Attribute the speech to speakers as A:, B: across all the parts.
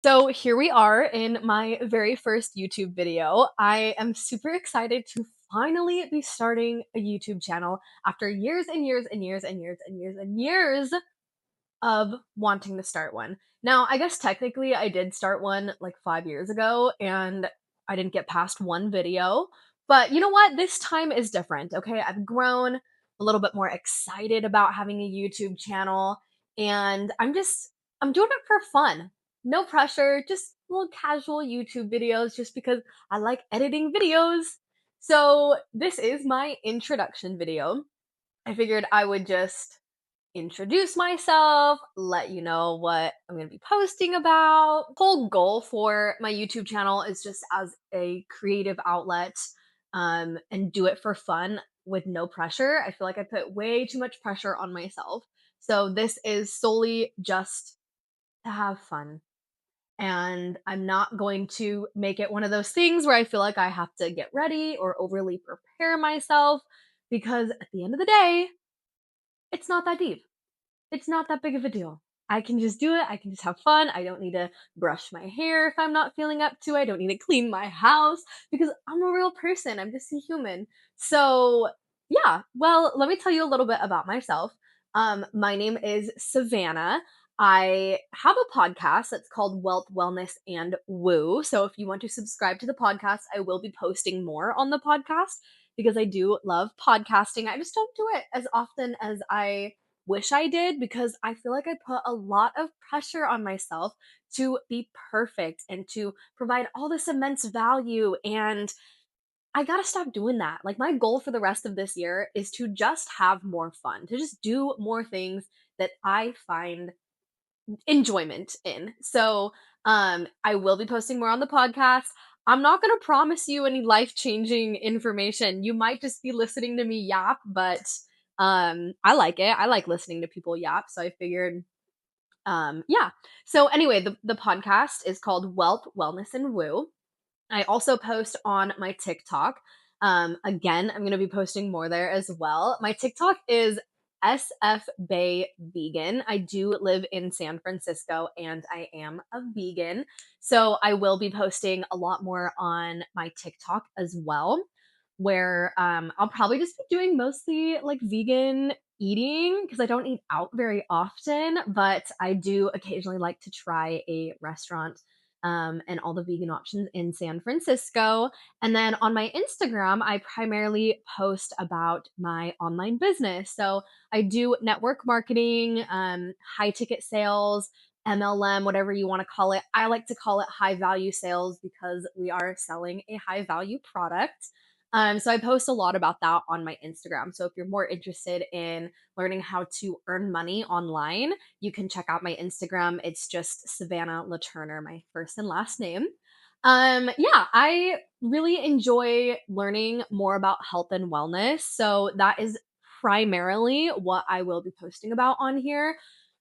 A: So here we are in my very first YouTube video. I am super excited to finally be starting a YouTube channel after years and years and years and years and years and years of wanting to start one. Now, I guess technically I did start one like 5 years ago and I didn't get past one video. But you know what? This time is different. Okay. I've grown a little bit more excited about having a YouTube channel and I'm doing it for fun. No pressure, just little casual YouTube videos just because I like editing videos. So, this is my introduction video. I figured I would just introduce myself, let you know what I'm going to be posting about. Whole goal for my YouTube channel is just as a creative outlet and do it for fun with no pressure. I feel like I put way too much pressure on myself. So this is solely just to have fun. And I'm not going to make it one of those things where I feel like I have to get ready or overly prepare myself because at the end of the day, it's not that deep. It's not that big of a deal. I can just do it. I can just have fun. I don't need to brush my hair if I'm not feeling up to it. I don't need to clean my house because I'm a real person. I'm just a human. So, yeah. Well, let me tell you a little bit about myself. My name is Savannah. I have a podcast that's called Wealth, Wellness, and Woo. So if you want to subscribe to the podcast, I will be posting more on the podcast because I do love podcasting. I just don't do it as often as I wish I did because I feel like I put a lot of pressure on myself to be perfect and to provide all this immense value. And I gotta stop doing that. Like, my goal for the rest of this year is to just have more fun, to just do more things that I find enjoyment in. So, I will be posting more on the podcast. I'm not going to promise you any life-changing information. You might just be listening to me yap, but I like it. I like listening to people yap, so I figured yeah. So anyway, the podcast is called Wealth, Wellness and Woo. I also post on my TikTok. Again, I'm going to be posting more there as well. My TikTok is SF Bay Vegan. I do live in San Francisco and I am a vegan. So I will be posting a lot more on my TikTok as well, where I'll probably just be doing mostly like vegan eating because I don't eat out very often, but I do occasionally like to try a restaurant and all the vegan options in San Francisco. And then on my Instagram, I primarily post about my online business. So I do network marketing, high ticket sales, MLM, whatever you want to call it. I like to call it high value sales because we are selling a high value product. So I post a lot about that on my Instagram. So if you're more interested in learning how to earn money online, you can check out my Instagram. It's just Savannah LaTurner, my first and last name. Yeah, I really enjoy learning more about health and wellness. So that is primarily what I will be posting about on here.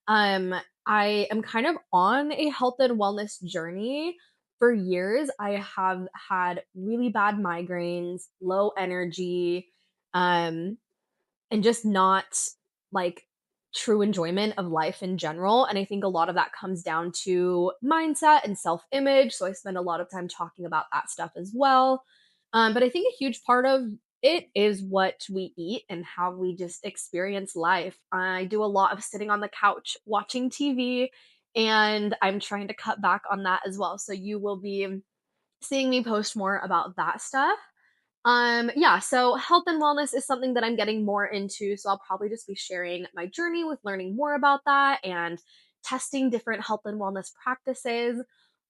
A: Um, I am kind of on a health and wellness journey. For years, I have had really bad migraines, low energy, um, and just not like true enjoyment of life in general. And I think a lot of that comes down to mindset and self image. So I spend a lot of time talking about that stuff as well. But I think a huge part of it is what we eat and how we just experience life. I do a lot of sitting on the couch watching TV, and I'm trying to cut back on that as well. So you will be seeing me post more about that stuff. Yeah, so health and wellness is something that I'm getting more into. So I'll probably just be sharing my journey with learning more about that and testing different health and wellness practices.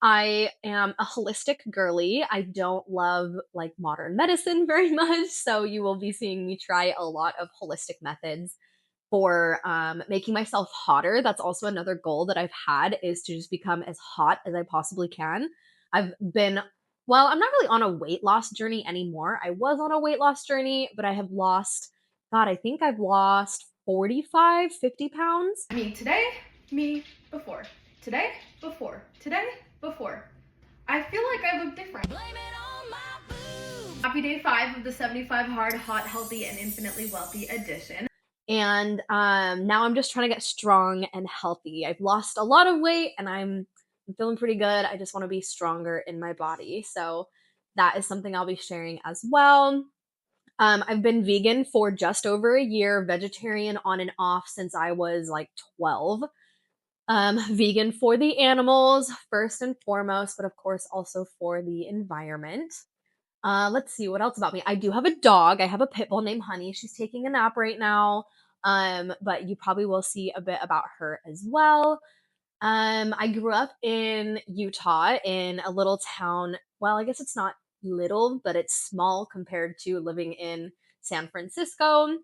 A: I am a holistic girly. I don't love like modern medicine very much. So you will be seeing me try a lot of holistic methods for making myself hotter. That's also another goal that I've had is to just become as hot as I possibly can. I've been well, I'm not really on a weight loss journey anymore. I was on a weight loss journey, but I have lost, God, I think I've lost 45, 50 pounds.
B: I mean, today, me, before. Today, before. Today, before. I feel like I look different. Blame it on my food. Happy day 5 of the 75 Hard, Hot, Healthy, and Infinitely Wealthy edition.
A: And now I'm just trying to get strong and healthy. I've lost a lot of weight and I'm I'm feeling pretty good. I just want to be stronger in my body. So that is something I'll be sharing as well. I've been vegan for just over a year, vegetarian on and off since I was like 12. Vegan for the animals, first and foremost, but of course also for the environment. Let's see what else about me. I do have a dog. I have a pit bull named Honey. She's taking a nap right now. But you probably will see a bit about her as well. I grew up in Utah in a little town. Well, I guess it's not little, but it's small compared to living in San Francisco.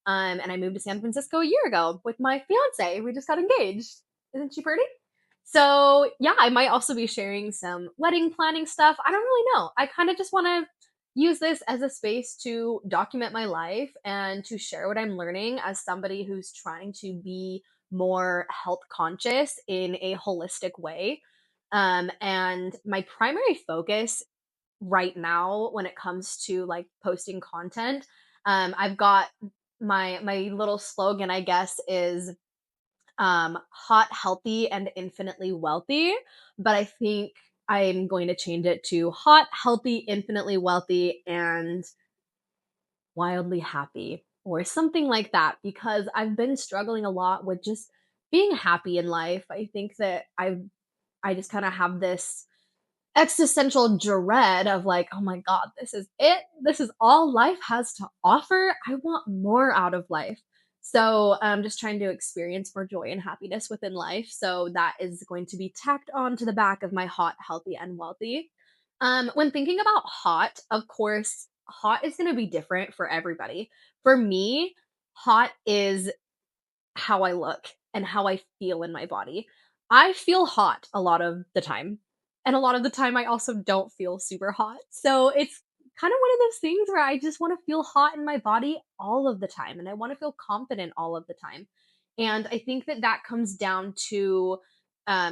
A: And I moved to San Francisco a year ago with my fiance. We just got engaged. Isn't she pretty? So, yeah, I might also be sharing some wedding planning stuff. I don't really know. I kind of just want to use this as a space to document my life and to share what I'm learning as somebody who's trying to be more health conscious in a holistic way. And my primary focus right now when it comes to like posting content, I've got my little slogan, I guess, is hot, healthy, and infinitely wealthy. But I think I'm going to change it to hot, healthy, infinitely wealthy, and wildly happy or something like that because I've been struggling a lot with just being happy in life. I think that I just kind of have this existential dread of like, oh my God, this is it. This is all life has to offer. I want more out of life. So I'm just trying to experience more joy and happiness within life. So that is going to be tacked on to the back of my hot, healthy, and wealthy. When thinking about hot, of course, hot is going to be different for everybody. For me, hot is how I look and how I feel in my body. I feel hot a lot of the time. And a lot of the time I also don't feel super hot. So it's kind of one of those things where I just want to feel hot in my body all of the time and I want to feel confident all of the time. And I think that that comes down to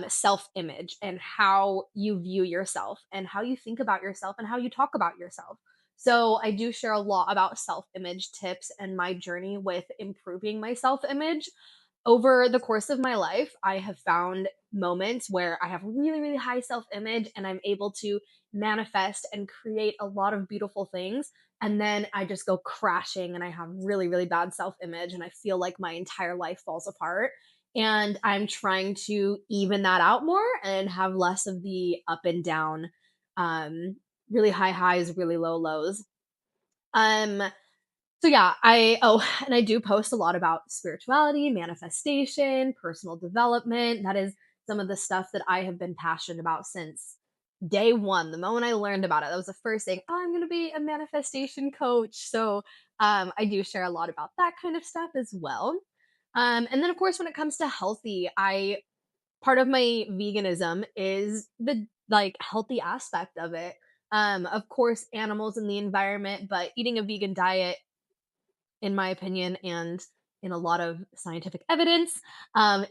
A: self image and how you view yourself and how you think about yourself and how you talk about yourself. So I do share a lot about self image tips and my journey with improving my self image. Over the course of my life, I have found moments where I have really, really high self image and I'm able to manifest and create a lot of beautiful things. And then I just go crashing and I have really, really bad self image and I feel like my entire life falls apart. And I'm trying to even that out more and have less of the up and down, um, really high highs, really low lows. Um, so yeah, and I do post a lot about spirituality, manifestation, personal development. That is some of the stuff that I have been passionate about since day one. The moment I learned about it, that was the first thing. Oh, I'm going to be a manifestation coach. So I do share a lot about that kind of stuff as well. And then of course, when it comes to healthy, I part of my veganism is the like healthy aspect of it. Of course, animals and the environment, but eating a vegan diet in my opinion, and in a lot of scientific evidence,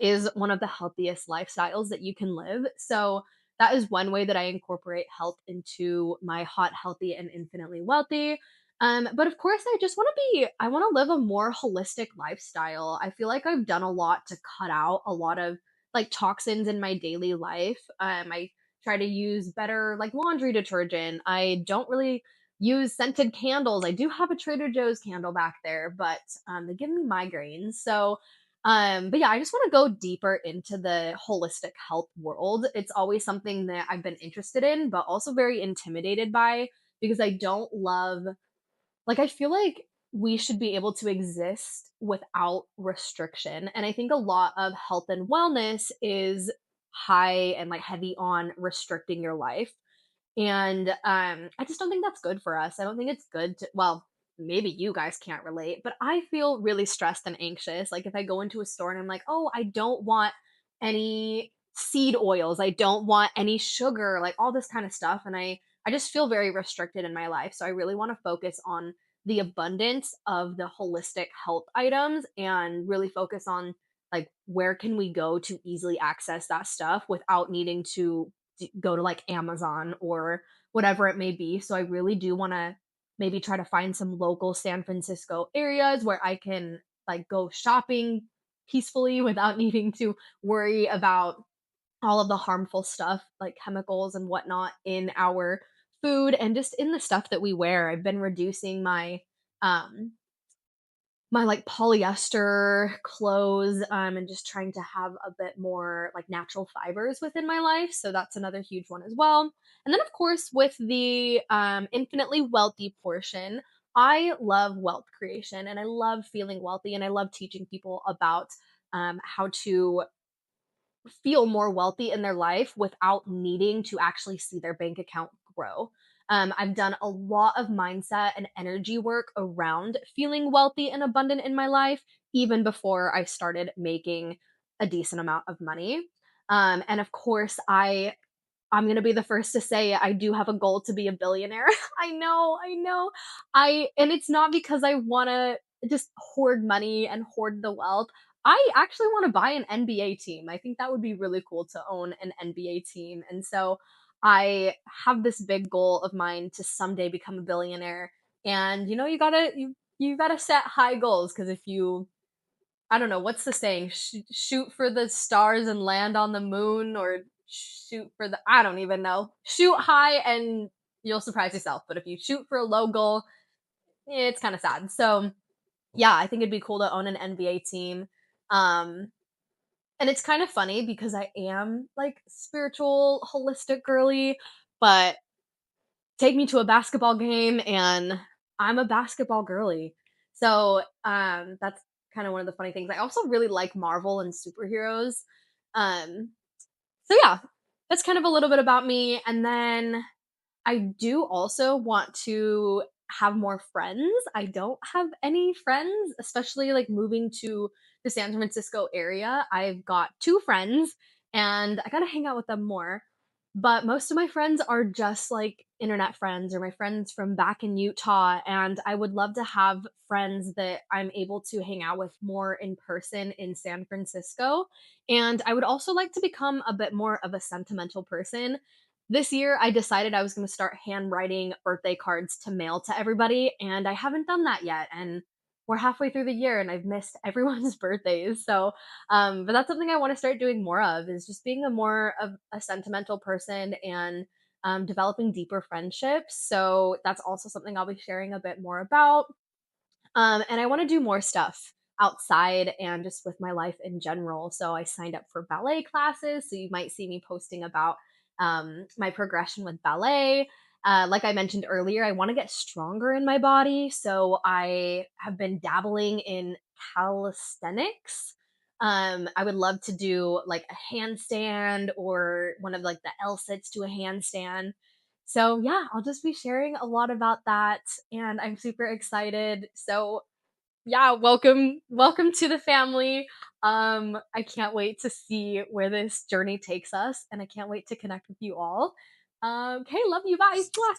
A: is one of the healthiest lifestyles that you can live. So that is one way that I incorporate health into my hot, healthy, and infinitely wealthy. But of course, I want to live a more holistic lifestyle. I feel like I've done a lot to cut out a lot of like toxins in my daily life. I try to use better like laundry detergent. I don't really use scented candles. I do have a Trader Joe's candle back there, but they give me migraines. So, but yeah, I just want to go deeper into the holistic health world. It's always something that I've been interested in, but also very intimidated by because I don't love, like, I feel like we should be able to exist without restriction. And I think a lot of health and wellness is high and like heavy on restricting your life. And, I just don't think that's good for us. I don't think it's good to well, maybe you guys can't relate, but I feel really stressed and anxious. Like, if I go into a store and I'm like, "Oh, I don't want any seed oils. I don't want any sugar," like, all this kinda stuff, and I just feel very restricted in my life, so I really wanna focus on the abundance of the holistic health items and really focus on, like, where can we go to easily access that stuff without needing to go to like Amazon or whatever it may be. So I really do want to maybe try to find some local San Francisco areas where I can like go shopping peacefully without needing to worry about all of the harmful stuff, like chemicals and whatnot, in our food and just in the stuff that we wear. I've been reducing um, my, like, polyester clothes, and just trying to have a bit more, like, natural fibers within my life, so that's another huge one as well. And then, of course, with the, infinitely wealthy portion, I love wealth creation, and I love feeling wealthy, and I love teaching people about, how to feel more wealthy in their life without needing to actually see their bank account grow. I've done a lot of mindset and energy work around feeling wealthy and abundant in my life, even before I started making a decent amount of money. And of course, I'm gonna be the first to say I do have a goal to be a billionaire. I know. And it's not because I wanna just hoard money and hoard the wealth. I actually wanna buy an NBA team. I think that would be really cool to own an NBA team. And so I have this big goal of mine to someday become a billionaire. And you gotta set high goals because if you I don't know, what's the saying? Shoot for the stars and land on the moon, or shoot for the I don't even know. Shoot high and you'll surprise yourself, but if you shoot for a low goal, it's kind of sad. So, yeah, I think it'd be cool to own an NBA team. Um and it's kind of funny because I am like spiritual, holistic girly, but take me to a basketball game and I'm a basketball girly. So, that's kind of one of the funny things. I also really like Marvel and superheroes. Um, so yeah, that's kind of a little bit about me. And then I do also want to have more friends. I don't have any friends, especially like moving to the San Francisco area. I've got two friends and I gotta hang out with them more. But most of my friends are just like internet friends or my friends from back in Utah. And I would love to have friends that I'm able to hang out with more in person in San Francisco. And I would also like to become a bit more of a sentimental person. This year, I decided I was going to start handwriting birthday cards to mail to everybody, and I haven't done that yet. And we're halfway through the year, and I've missed everyone's birthdays. So, but that's something I want to start doing more of is just being a more of a sentimental person and developing deeper friendships. So that's also something I'll be sharing a bit more about. And I want to do more stuff outside and just with my life in general. So I signed up for ballet classes. So you might see me posting about my progression with ballet. Like I mentioned earlier, I want to get stronger in my body. So I have been dabbling in calisthenics. I would love to do like a handstand or one of like the L sits to a handstand. So yeah, I'll just be sharing a lot about that and I'm super excited. So yeah, welcome to the family. I can't wait to see where this journey takes us and I can't wait to connect with you all. Okay, love you. Bye. Mwah.